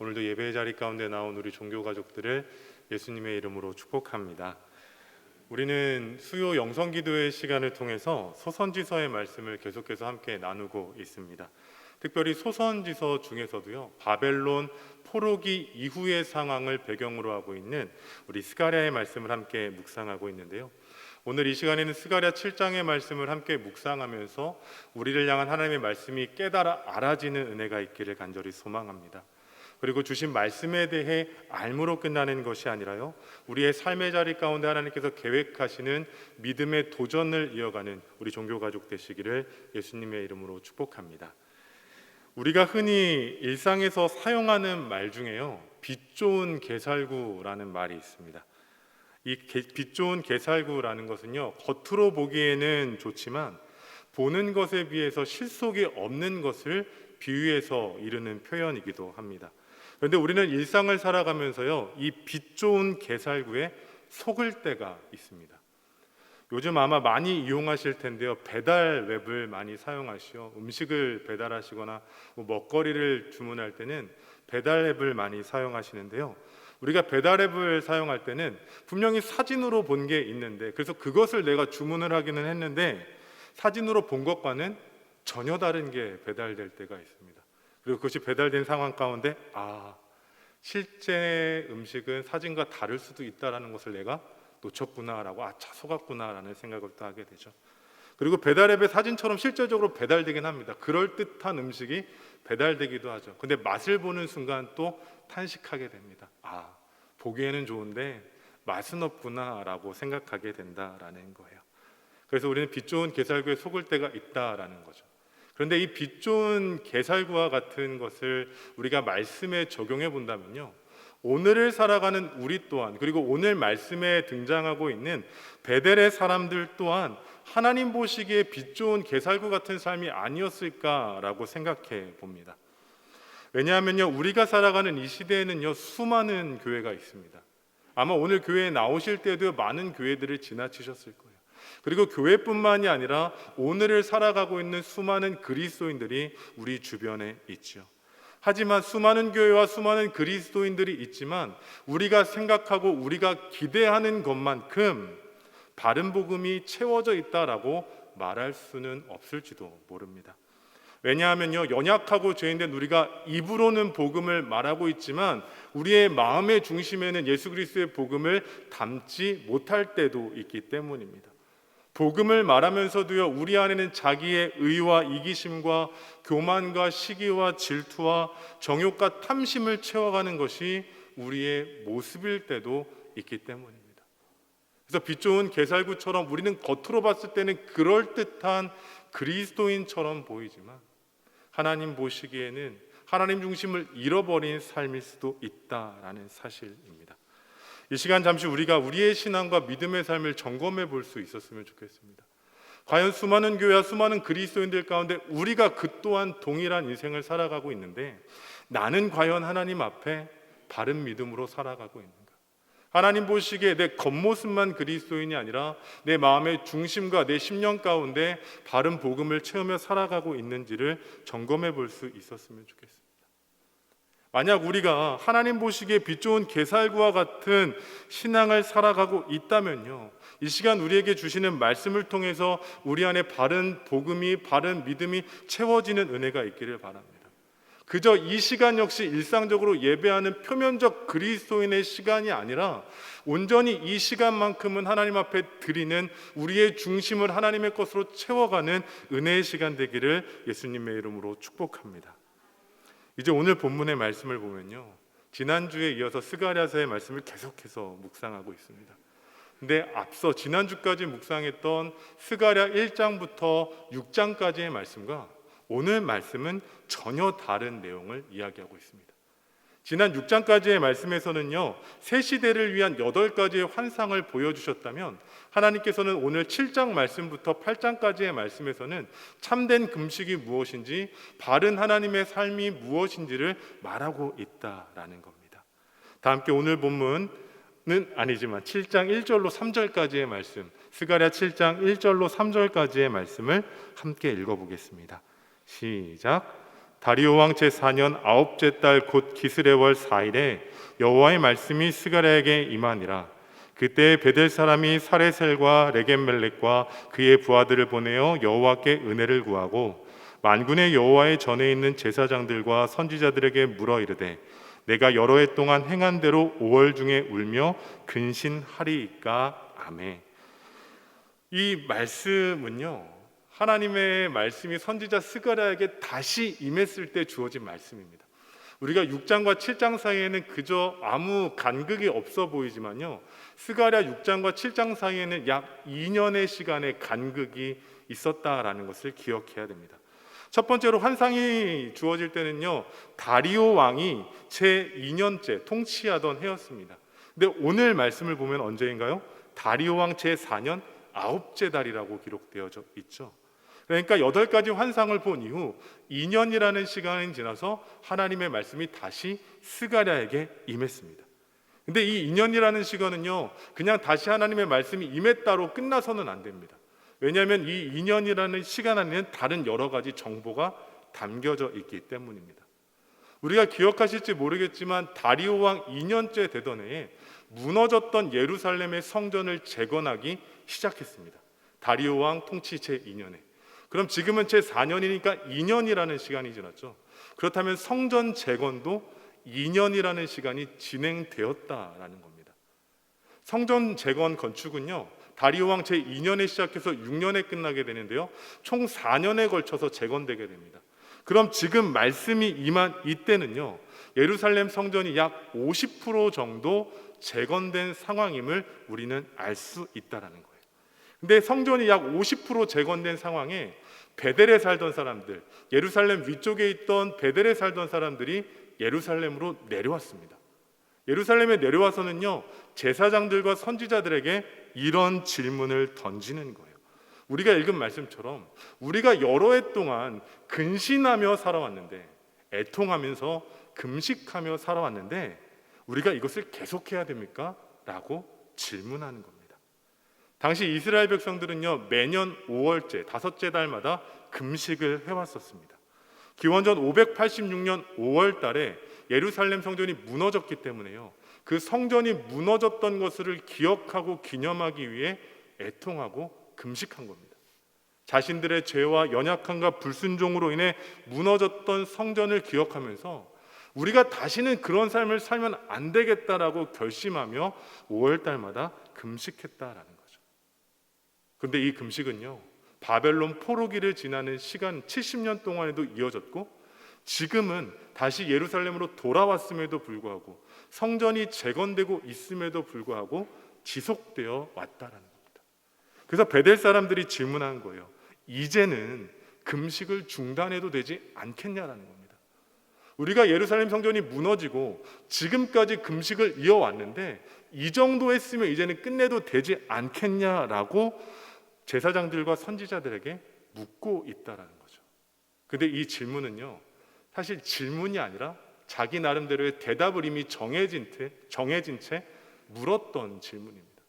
오늘도 예배의 자리 가운데 나온 우리 종교 가족들을 예수님의 이름으로 축복합니다. 우리는 수요 영성기도의 시간을 통해서 소선지서의 말씀을 계속해서 함께 나누고 있습니다. 특별히 소선지서 중에서도요, 바벨론 포로기 이후의 상황을 배경으로 하고 있는 우리 스가랴의 말씀을 함께 묵상하고 있는데요. 오늘 이 시간에는 스가랴 7장의 말씀을 함께 묵상하면서 우리를 향한 하나님의 말씀이 깨달아 알아지는 은혜가 있기를 간절히 소망합니다. 그리고 주신 말씀에 대해 알므로 끝나는 것이 아니라요, 우리의 삶의 자리 가운데 하나님께서 계획하시는 믿음의 도전을 이어가는 우리 종교 가족 되시기를 예수님의 이름으로 축복합니다. 우리가 흔히 일상에서 사용하는 말 중에요, 빛 좋은 개살구라는 말이 있습니다. 이 빛 좋은 개살구라는 것은요, 겉으로 보기에는 좋지만 보는 것에 비해서 실속이 없는 것을 비유해서 이르는 표현이기도 합니다. 그런데 우리는 일상을 살아가면서요, 이 빛 좋은 개살구에 속을 때가 있습니다. 요즘 아마 많이 이용하실 텐데요, 배달 웹을 많이 사용하시오. 음식을 배달하시거나 먹거리를 주문할 때는 배달 앱을 많이 사용하시는데요, 우리가 배달 앱을 사용할 때는 분명히 사진으로 본 게 있는데, 그래서 그것을 내가 주문을 하기는 했는데 사진으로 본 것과는 전혀 다른 게 배달될 때가 있습니다. 그리고 그것이 배달된 상황 가운데 실제 음식은 사진과 다를 수도 있다는 것을 내가 놓쳤구나라고 속았구나라는 생각을 또 하게 되죠. 그리고 배달앱의 사진처럼 실제적으로 배달되긴 합니다. 그럴듯한 음식이 배달되기도 하죠. 근데 맛을 보는 순간 또 탄식하게 됩니다. 보기에는 좋은데 맛은 없구나라고 생각하게 된다라는 거예요. 그래서 우리는 빛 좋은 개살구에 속을 때가 있다라는 거죠. 그런데 이 빛 좋은 개살구와 같은 것을 우리가 말씀에 적용해 본다면요, 오늘을 살아가는 우리 또한, 그리고 오늘 말씀에 등장하고 있는 베델의 사람들 또한 하나님 보시기에 빛 좋은 개살구 같은 삶이 아니었을까라고 생각해 봅니다. 왜냐하면요, 우리가 살아가는 이 시대에는요, 수많은 교회가 있습니다. 아마 오늘 교회에 나오실 때도 많은 교회들을 지나치셨을 거예요. 그리고 교회뿐만이 아니라 오늘을 살아가고 있는 수많은 그리스도인들이 우리 주변에 있죠. 하지만 수많은 교회와 수많은 그리스도인들이 있지만 우리가 생각하고 우리가 기대하는 것만큼 바른 복음이 채워져 있다라고 말할 수는 없을지도 모릅니다. 왜냐하면요, 연약하고 죄인된 우리가 입으로는 복음을 말하고 있지만 우리의 마음의 중심에는 예수 그리스도의 복음을 담지 못할 때도 있기 때문입니다. 복음을 말하면서도요, 우리 안에는 자기의 의와 이기심과 교만과 시기와 질투와 정욕과 탐심을 채워가는 것이 우리의 모습일 때도 있기 때문입니다. 그래서 빛 좋은 개살구처럼 우리는 겉으로 봤을 때는 그럴듯한 그리스도인처럼 보이지만 하나님 보시기에는 하나님 중심을 잃어버린 삶일 수도 있다라는 사실입니다. 이 시간 잠시 우리가 우리의 신앙과 믿음의 삶을 점검해 볼 수 있었으면 좋겠습니다. 과연 수많은 교회와 수많은 그리스도인들 가운데 우리가 그 또한 동일한 인생을 살아가고 있는데 나는 과연 하나님 앞에 바른 믿음으로 살아가고 있는가? 하나님 보시기에 내 겉모습만 그리스도인이 아니라 내 마음의 중심과 내 심령 가운데 바른 복음을 채우며 살아가고 있는지를 점검해 볼 수 있었으면 좋겠습니다. 만약 우리가 하나님 보시기에 빛 좋은 개살구와 같은 신앙을 살아가고 있다면요, 이 시간 우리에게 주시는 말씀을 통해서 우리 안에 바른 복음이, 바른 믿음이 채워지는 은혜가 있기를 바랍니다. 그저 이 시간 역시 일상적으로 예배하는 표면적 그리스도인의 시간이 아니라 온전히 이 시간만큼은 하나님 앞에 드리는 우리의 중심을 하나님의 것으로 채워가는 은혜의 시간 되기를 예수님의 이름으로 축복합니다. 이제 오늘 본문의 말씀을 보면요, 지난주에 이어서 스가랴서의 말씀을 계속해서 묵상하고 있습니다. 근데 앞서 지난주까지 묵상했던 스가랴 1장부터 6장까지의 말씀과 오늘 말씀은 전혀 다른 내용을 이야기하고 있습니다. 지난 6장까지의 말씀에서는요, 새 시대를 위한 8가지의 환상을 보여주셨다면 하나님께서는 오늘 7장 말씀부터 8장까지의 말씀에서는 참된 금식이 무엇인지, 바른 하나님의 삶이 무엇인지를 말하고 있다라는 겁니다. 다 함께 오늘 본문은 아니지만 7장 1절로 3절까지의 말씀, 스가랴 7장 1절로 3절까지의 말씀을 함께 읽어보겠습니다. 시작. 다리오 왕 제4년 아홉째 달 곧 기스레월 4일에 여호와의 말씀이 스가랴에게 임하니라. 그때 베델 사람이 사레셀과 레겜멜렉과 그의 부하들을 보내어 여호와께 은혜를 구하고 만군의 여호와의 전에 있는 제사장들과 선지자들에게 물어 이르되 내가 여러 해 동안 행한 대로 5월 중에 울며 근신하리이까. 아멘. 이 말씀은요, 하나님의 말씀이 선지자 스가랴에게 다시 임했을 때 주어진 말씀입니다. 우리가 6장과 7장 사이에는 그저 아무 간극이 없어 보이지만요, 스가랴 6장과 7장 사이에는 약 2년의 시간의 간극이 있었다라는 것을 기억해야 됩니다. 첫 번째로 환상이 주어질 때는요, 다리오 왕이 제2년째 통치하던 해였습니다. 근데 오늘 말씀을 보면 언제인가요? 다리오 왕 제4년 아홉째 달이라고 기록되어져 있죠. 그러니까 8가지 환상을 본 이후 2년이라는 시간이 지나서 하나님의 말씀이 다시 스가랴에게 임했습니다. 근데 이 2년이라는 시간은요, 그냥 다시 하나님의 말씀이 임했다로 끝나서는 안 됩니다. 왜냐하면 이 2년이라는 시간 안에는 다른 여러 가지 정보가 담겨져 있기 때문입니다. 우리가 기억하실지 모르겠지만 다리오 왕 2년째 되던 해에 무너졌던 예루살렘의 성전을 재건하기 시작했습니다. 다리오 왕 통치 제2년에. 그럼 지금은 제4년이니까 2년이라는 시간이 지났죠. 그렇다면 성전 재건도 2년이라는 시간이 진행되었다라는 겁니다. 성전 재건 건축은요, 다리오 왕 제2년에 시작해서 6년에 끝나게 되는데요, 총 4년에 걸쳐서 재건되게 됩니다. 그럼 지금 말씀이 임한 이때는요, 예루살렘 성전이 약 50% 정도 재건된 상황임을 우리는 알 수 있다라는 거예요. 근데 성전이 약 50% 재건된 상황에 베델에 살던 사람들, 예루살렘 위쪽에 있던 베델에 살던 사람들이 예루살렘으로 내려왔습니다. 예루살렘에 내려와서는요, 제사장들과 선지자들에게 이런 질문을 던지는 거예요. 우리가 읽은 말씀처럼 우리가 여러 해 동안 근신하며 살아왔는데, 애통하면서 금식하며 살아왔는데 우리가 이것을 계속해야 됩니까? 라고 질문하는 겁니다. 당시 이스라엘 백성들은요, 매년 5월째, 5째 달마다 금식을 해왔었습니다. 기원전 586년 5월 달에 예루살렘 성전이 무너졌기 때문에요, 그 성전이 무너졌던 것을 기억하고 기념하기 위해 애통하고 금식한 겁니다. 자신들의 죄와 연약함과 불순종으로 인해 무너졌던 성전을 기억하면서 우리가 다시는 그런 삶을 살면 안 되겠다라고 결심하며 5월 달마다 금식했다라는 거죠. 그런데 이 금식은요, 바벨론 포로기를 지나는 시간 70년 동안에도 이어졌고, 지금은 다시 예루살렘으로 돌아왔음에도 불구하고, 성전이 재건되고 있음에도 불구하고 지속되어 왔다라는 겁니다. 그래서 베델 사람들이 질문한 거예요. 이제는 금식을 중단해도 되지 않겠냐라는 겁니다. 우리가 예루살렘 성전이 무너지고 지금까지 금식을 이어왔는데 이 정도 했으면 이제는 끝내도 되지 않겠냐라고 제사장들과 선지자들에게 묻고 있다라는 거죠. 근데 이 질문은요, 사실 질문이 아니라 자기 나름대로의 대답을 이미 정해진 채 물었던 질문입니다.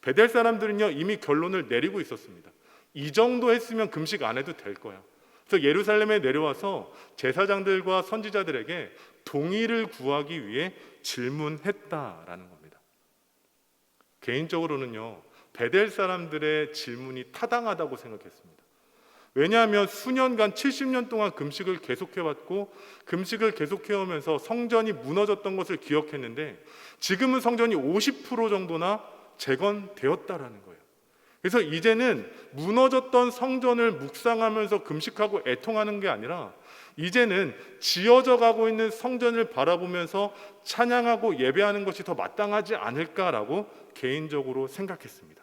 베델 사람들은요, 이미 결론을 내리고 있었습니다. 이 정도 했으면 금식 안 해도 될 거야. 그래서 예루살렘에 내려와서 제사장들과 선지자들에게 동의를 구하기 위해 질문했다라는 겁니다. 개인적으로는요, 베델 사람들의 질문이 타당하다고 생각했습니다. 왜냐하면 수년간 70년 동안 금식을 계속해왔고 금식을 계속해오면서 성전이 무너졌던 것을 기억했는데 지금은 성전이 50% 정도나 재건되었다라는 거예요. 그래서 이제는 무너졌던 성전을 묵상하면서 금식하고 애통하는 게 아니라 이제는 지어져 가고 있는 성전을 바라보면서 찬양하고 예배하는 것이 더 마땅하지 않을까라고 개인적으로 생각했습니다.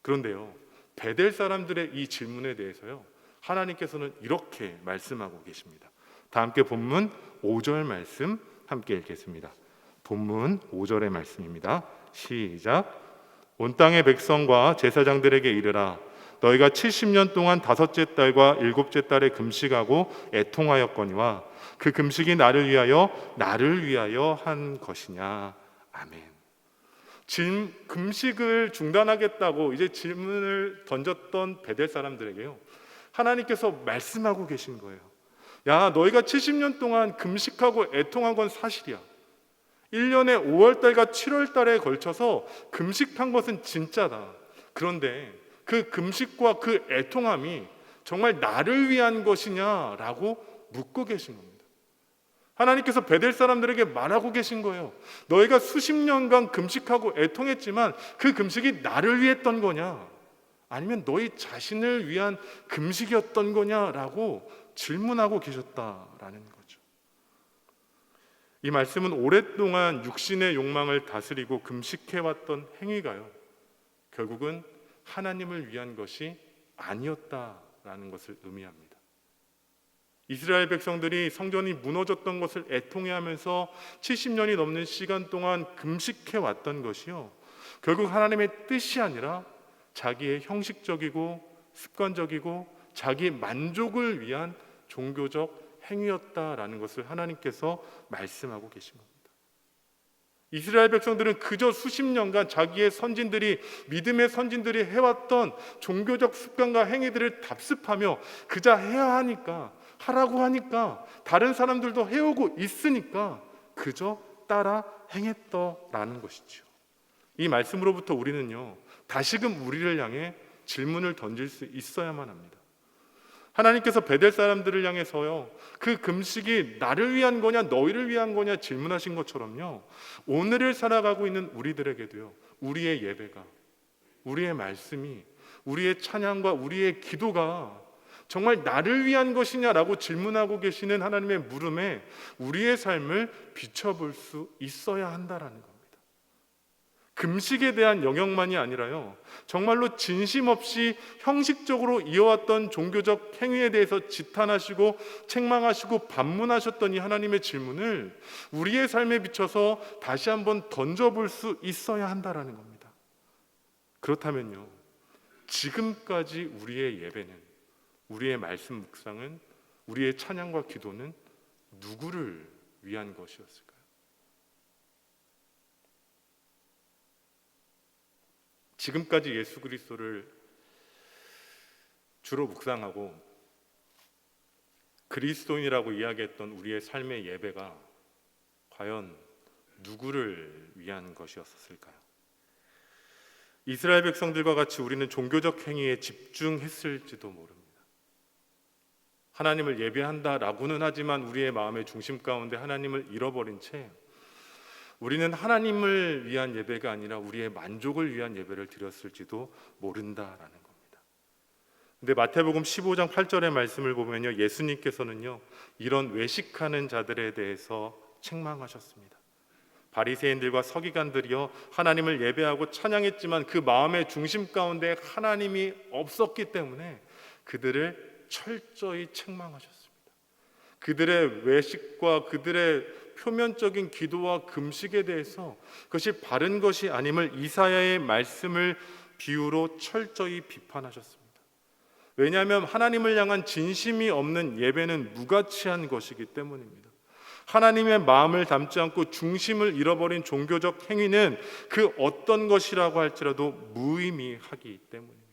그런데요, 베델 사람들의 이 질문에 대해서요, 하나님께서는 이렇게 말씀하고 계십니다. 다 함께 본문 5절 말씀 함께 읽겠습니다. 본문 5절의 말씀입니다. 시작. 온 땅의 백성과 제사장들에게 이르라. 너희가 70년 동안 5째 달과 7째 달에 금식하고 애통하였거니와 그 금식이 나를 위하여 한 것이냐. 아멘. 금식을 중단하겠다고 이제 질문을 던졌던 베델 사람들에게요, 하나님께서 말씀하고 계신 거예요. 야, 너희가 70년 동안 금식하고 애통한 건 사실이야. 1년에 5월달과 7월달에 걸쳐서 금식한 것은 진짜다. 그런데 그 금식과 그 애통함이 정말 나를 위한 것이냐라고 묻고 계신 겁니다. 하나님께서 베델 사람들에게 말하고 계신 거예요. 너희가 수십 년간 금식하고 애통했지만 그 금식이 나를 위했던 거냐? 아니면 너희 자신을 위한 금식이었던 거냐라고 질문하고 계셨다라는 거죠. 이 말씀은 오랫동안 육신의 욕망을 다스리고 금식해왔던 행위가요, 결국은 하나님을 위한 것이 아니었다라는 것을 의미합니다. 이스라엘 백성들이 성전이 무너졌던 것을 애통해하면서 70년이 넘는 시간 동안 금식해왔던 것이요, 결국 하나님의 뜻이 아니라 자기의 형식적이고 습관적이고 자기 만족을 위한 종교적 행위였다라는 것을 하나님께서 말씀하고 계신 겁니다. 이스라엘 백성들은 그저 수십 년간 자기의 선진들이, 믿음의 선진들이 해왔던 종교적 습관과 행위들을 답습하며 그저 해야 하니까, 하라고 하니까, 다른 사람들도 해오고 있으니까 그저 따라 행했더라는 것이죠. 이 말씀으로부터 우리는요, 다시금 우리를 향해 질문을 던질 수 있어야만 합니다. 하나님께서 베델 사람들을 향해서요, 그 금식이 나를 위한 거냐 너희를 위한 거냐 질문하신 것처럼요, 오늘을 살아가고 있는 우리들에게도요, 우리의 예배가, 우리의 말씀이, 우리의 찬양과 우리의 기도가 정말 나를 위한 것이냐라고 질문하고 계시는 하나님의 물음에 우리의 삶을 비춰볼 수 있어야 한다라는 겁니다. 금식에 대한 영역만이 아니라요, 정말로 진심 없이 형식적으로 이어왔던 종교적 행위에 대해서 지탄하시고 책망하시고 반문하셨던 이 하나님의 질문을 우리의 삶에 비춰서 다시 한번 던져볼 수 있어야 한다라는 겁니다. 그렇다면요, 지금까지 우리의 예배는, 우리의 말씀 묵상은, 우리의 찬양과 기도는 누구를 위한 것이었을까요? 지금까지 예수 그리스도를 주로 묵상하고 그리스도인이라고 이야기했던 우리의 삶의 예배가 과연 누구를 위한 것이었을까요? 이스라엘 백성들과 같이 우리는 종교적 행위에 집중했을지도 모릅니다. 하나님을 예배한다라고는 하지만 우리의 마음의 중심 가운데 하나님을 잃어버린 채 우리는 하나님을 위한 예배가 아니라 우리의 만족을 위한 예배를 드렸을지도 모른다라는 겁니다. 근데 마태복음 15장 8절의 말씀을 보면요, 예수님께서는요, 이런 외식하는 자들에 대해서 책망하셨습니다. 바리새인들과 서기관들이요, 하나님을 예배하고 찬양했지만 그 마음의 중심 가운데 하나님이 없었기 때문에 그들을 철저히 책망하셨습니다. 그들의 외식과 그들의 표면적인 기도와 금식에 대해서 그것이 바른 것이 아님을 이사야의 말씀을 비유로 철저히 비판하셨습니다. 왜냐하면 하나님을 향한 진심이 없는 예배는 무가치한 것이기 때문입니다. 하나님의 마음을 담지 않고 중심을 잃어버린 종교적 행위는 그 어떤 것이라고 할지라도 무의미하기 때문입니다.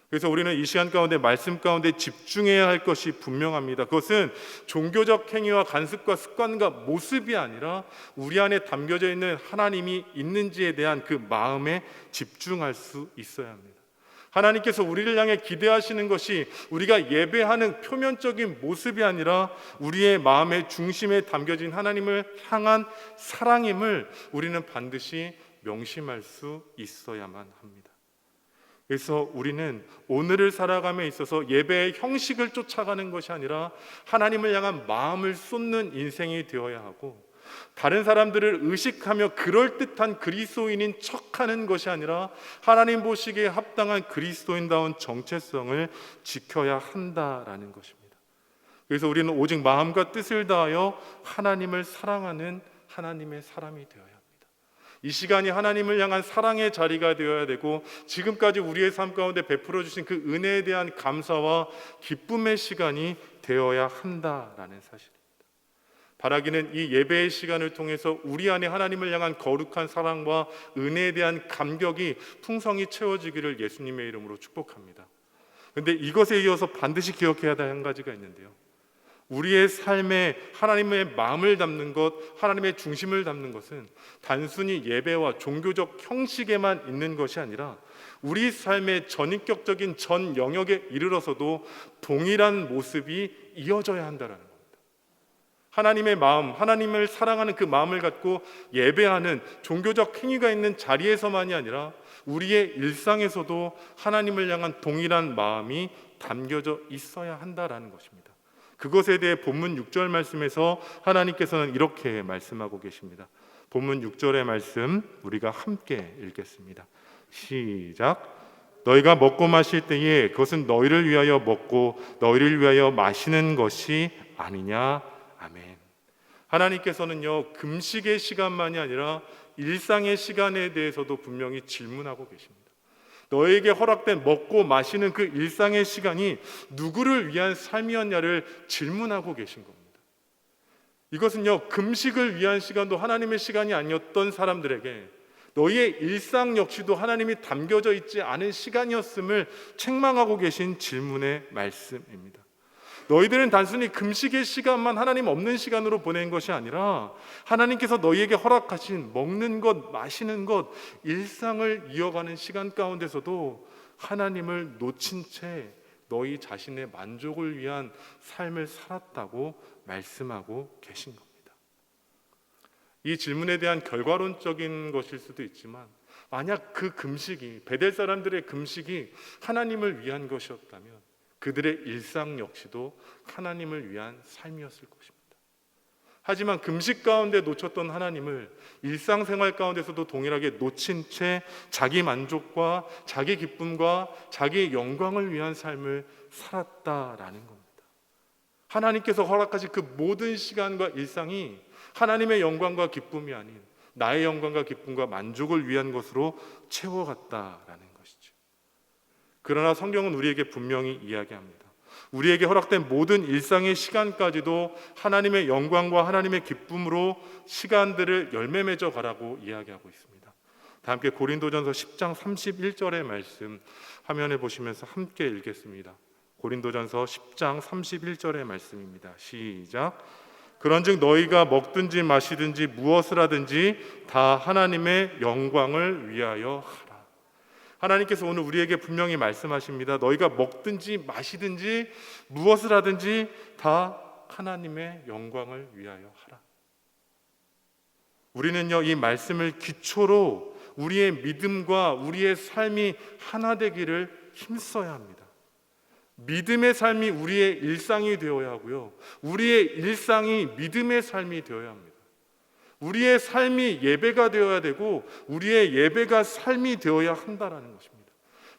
그래서 우리는 이 시간 가운데 말씀 가운데 집중해야 할 것이 분명합니다. 그것은 종교적 행위와 간습과 습관과 모습이 아니라 우리 안에 담겨져 있는 하나님이 있는지에 대한 그 마음에 집중할 수 있어야 합니다. 하나님께서 우리를 향해 기대하시는 것이 우리가 예배하는 표면적인 모습이 아니라 우리의 마음의 중심에 담겨진 하나님을 향한 사랑임을 우리는 반드시 명심할 수 있어야만 합니다. 그래서 우리는 오늘을 살아감에 있어서 예배의 형식을 쫓아가는 것이 아니라 하나님을 향한 마음을 쏟는 인생이 되어야 하고, 다른 사람들을 의식하며 그럴듯한 그리스도인인 척하는 것이 아니라 하나님 보시기에 합당한 그리스도인다운 정체성을 지켜야 한다라는 것입니다. 그래서 우리는 오직 마음과 뜻을 다하여 하나님을 사랑하는 하나님의 사람이 되어야 합니다. 이 시간이 하나님을 향한 사랑의 자리가 되어야 되고, 지금까지 우리의 삶 가운데 베풀어 주신 그 은혜에 대한 감사와 기쁨의 시간이 되어야 한다라는 사실입니다. 바라기는 이 예배의 시간을 통해서 우리 안에 하나님을 향한 거룩한 사랑과 은혜에 대한 감격이 풍성히 채워지기를 예수님의 이름으로 축복합니다. 그런데 이것에 이어서 반드시 기억해야 할 한 가지가 있는데요, 우리의 삶에 하나님의 마음을 담는 것, 하나님의 중심을 담는 것은 단순히 예배와 종교적 형식에만 있는 것이 아니라 우리 삶의 전인격적인 전 영역에 이르러서도 동일한 모습이 이어져야 한다는 겁니다. 하나님의 마음, 하나님을 사랑하는 그 마음을 갖고 예배하는 종교적 행위가 있는 자리에서만이 아니라 우리의 일상에서도 하나님을 향한 동일한 마음이 담겨져 있어야 한다라는 것입니다. 그것에 대해 본문 6절 말씀에서 하나님께서는 이렇게 말씀하고 계십니다. 본문 6절의 말씀 우리가 함께 읽겠습니다. 시작. 너희가 먹고 마실 때에 그것은 너희를 위하여 먹고 너희를 위하여 마시는 것이 아니냐. 아멘. 하나님께서는요, 금식의 시간만이 아니라 일상의 시간에 대해서도 분명히 질문하고 계십니다. 너에게 허락된 먹고 마시는 그 일상의 시간이 누구를 위한 삶이었냐를 질문하고 계신 겁니다. 이것은요, 금식을 위한 시간도 하나님의 시간이 아니었던 사람들에게 너희의 일상 역시도 하나님이 담겨져 있지 않은 시간이었음을 책망하고 계신 질문의 말씀입니다. 너희들은 단순히 금식의 시간만 하나님 없는 시간으로 보낸 것이 아니라 하나님께서 너희에게 허락하신 먹는 것, 마시는 것, 일상을 이어가는 시간 가운데서도 하나님을 놓친 채 너희 자신의 만족을 위한 삶을 살았다고 말씀하고 계신 겁니다. 이 질문에 대한 결과론적인 것일 수도 있지만 만약 그 금식이, 베델 사람들의 금식이 하나님을 위한 것이었다면 그들의 일상 역시도 하나님을 위한 삶이었을 것입니다. 하지만 금식 가운데 놓쳤던 하나님을 일상생활 가운데서도 동일하게 놓친 채 자기 만족과 자기 기쁨과 자기의 영광을 위한 삶을 살았다라는 겁니다. 하나님께서 허락하신 그 모든 시간과 일상이 하나님의 영광과 기쁨이 아닌 나의 영광과 기쁨과 만족을 위한 것으로 채워갔다라는 것이죠. 그러나 성경은 우리에게 분명히 이야기합니다. 우리에게 허락된 모든 일상의 시간까지도 하나님의 영광과 하나님의 기쁨으로 시간들을 열매 맺어 가라고 이야기하고 있습니다. 다 함께 고린도전서 10장 31절의 말씀 화면에 보시면서 함께 읽겠습니다. 고린도전서 10장 31절의 말씀입니다. 시작. 그런즉 너희가 먹든지 마시든지 무엇을 하든지 다 하나님의 영광을 위하여 하라. 하나님께서 오늘 우리에게 분명히 말씀하십니다. 너희가 먹든지 마시든지 무엇을 하든지 다 하나님의 영광을 위하여 하라. 우리는요, 이 말씀을 기초로 우리의 믿음과 우리의 삶이 하나 되기를 힘써야 합니다. 믿음의 삶이 우리의 일상이 되어야 하고요, 우리의 일상이 믿음의 삶이 되어야 합니다. 우리의 삶이 예배가 되어야 되고 우리의 예배가 삶이 되어야 한다는 것입니다.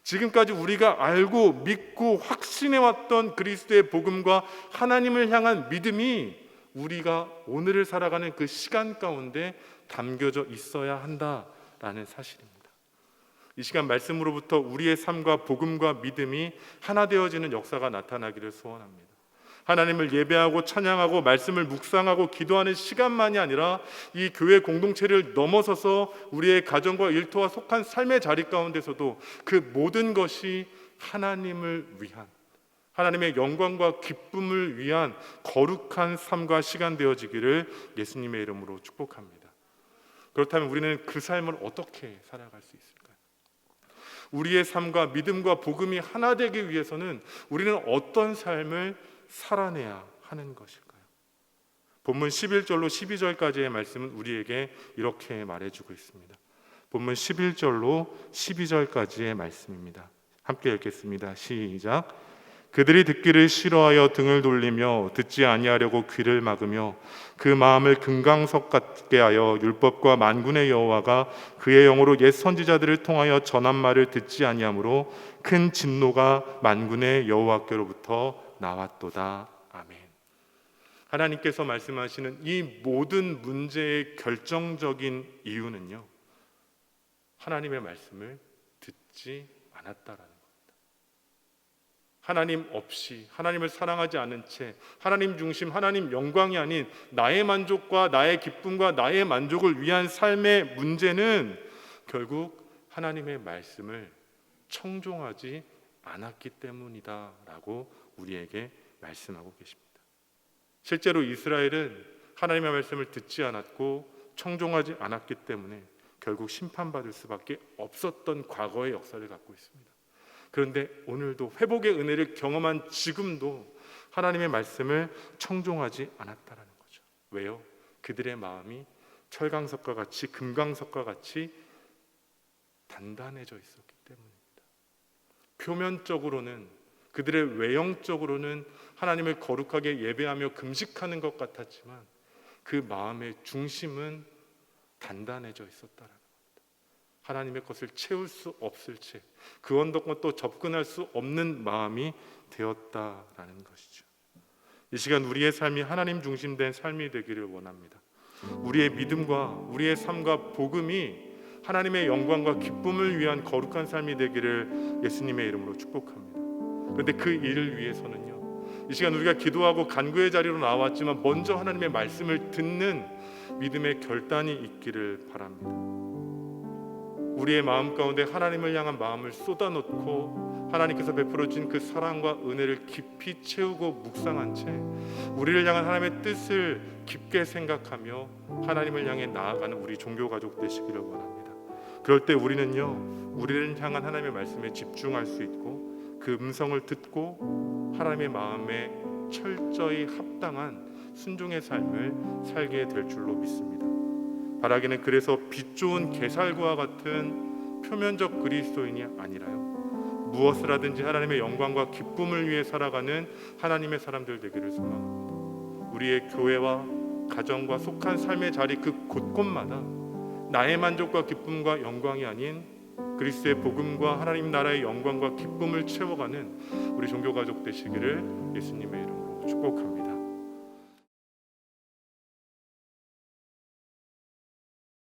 지금까지 우리가 알고 믿고 확신해왔던 그리스도의 복음과 하나님을 향한 믿음이 우리가 오늘을 살아가는 그 시간 가운데 담겨져 있어야 한다라는 사실입니다. 이 시간 말씀으로부터 우리의 삶과 복음과 믿음이 하나 되어지는 역사가 나타나기를 소원합니다. 하나님을 예배하고 찬양하고 말씀을 묵상하고 기도하는 시간만이 아니라 이 교회 공동체를 넘어서서 우리의 가정과 일터와 속한 삶의 자리 가운데서도 그 모든 것이 하나님을 위한, 하나님의 영광과 기쁨을 위한 거룩한 삶과 시간 되어지기를 예수님의 이름으로 축복합니다. 그렇다면 우리는 그 삶을 어떻게 살아갈 수 있을까요? 우리의 삶과 믿음과 복음이 하나 되기 위해서는 우리는 어떤 삶을 살아내야 하는 것일까요? 본문 11절로 12절까지의 말씀은 우리에게 이렇게 말해주고 있습니다. 본문 11절로 12절까지의 말씀입니다. 함께 읽겠습니다. 시작. 그들이 듣기를 싫어하여 등을 돌리며 듣지 아니하려고 귀를 막으며 그 마음을 금강석 같게 하여 율법과 만군의 여호와가 그의 영으로 옛 선지자들을 통하여 전한 말을 듣지 아니하므로 큰 진노가 만군의 여호와께로부터 나왔도다. 아멘. 하나님께서 말씀하시는 이 모든 문제의 결정적인 이유는요, 하나님의 말씀을 듣지 않았다라는 겁니다. 하나님 없이, 하나님을 사랑하지 않은 채 하나님 중심, 하나님 영광이 아닌 나의 만족과 나의 기쁨과 나의 만족을 위한 삶의 문제는 결국 하나님의 말씀을 청종하지 않았기 때문이다라고 우리에게 말씀하고 계십니다. 실제로 이스라엘은 하나님의 말씀을 듣지 않았고 청종하지 않았기 때문에 결국 심판받을 수밖에 없었던 과거의 역사를 갖고 있습니다. 그런데 오늘도 회복의 은혜를 경험한 지금도 하나님의 말씀을 청종하지 않았다라는 거죠. 왜요? 그들의 마음이 철강석과 같이 금강석과 같이 단단해져 있었기 때문입니다. 표면적으로는, 그들의 외형적으로는 하나님을 거룩하게 예배하며 금식하는 것 같았지만 그 마음의 중심은 단단해져 있었다라는 겁니다. 하나님의 것을 채울 수 없을 채 그 언덕과 또 접근할 수 없는 마음이 되었다라는 것이죠. 이 시간 우리의 삶이 하나님 중심된 삶이 되기를 원합니다. 우리의 믿음과 우리의 삶과 복음이 하나님의 영광과 기쁨을 위한 거룩한 삶이 되기를 예수님의 이름으로 축복합니다. 그런데 그 일을 위해서는요, 이 시간 우리가 기도하고 간구의 자리로 나왔지만 먼저 하나님의 말씀을 듣는 믿음의 결단이 있기를 바랍니다. 우리의 마음 가운데 하나님을 향한 마음을 쏟아놓고 하나님께서 베풀어 주신 그 사랑과 은혜를 깊이 채우고 묵상한 채 우리를 향한 하나님의 뜻을 깊게 생각하며 하나님을 향해 나아가는 우리 종교 가족 되시기를 원합니다. 그럴 때 우리는요, 우리를 향한 하나님의 말씀에 집중할 수 있고 그 음성을 듣고 하나님의 마음에 철저히 합당한 순종의 삶을 살게 될 줄로 믿습니다. 바라기는 그래서 빛 좋은 게살구와 같은 표면적 그리스도인이 아니라요, 무엇을 하든지 하나님의 영광과 기쁨을 위해 살아가는 하나님의 사람들 되기를 소망합니다. 우리의 교회와 가정과 속한 삶의 자리 그 곳곳마다 나의 만족과 기쁨과 영광이 아닌 그리스도의 복음과 하나님 나라의 영광과 기쁨을 채워가는 우리 종교가족 되시기를 예수님의 이름으로 축복합니다.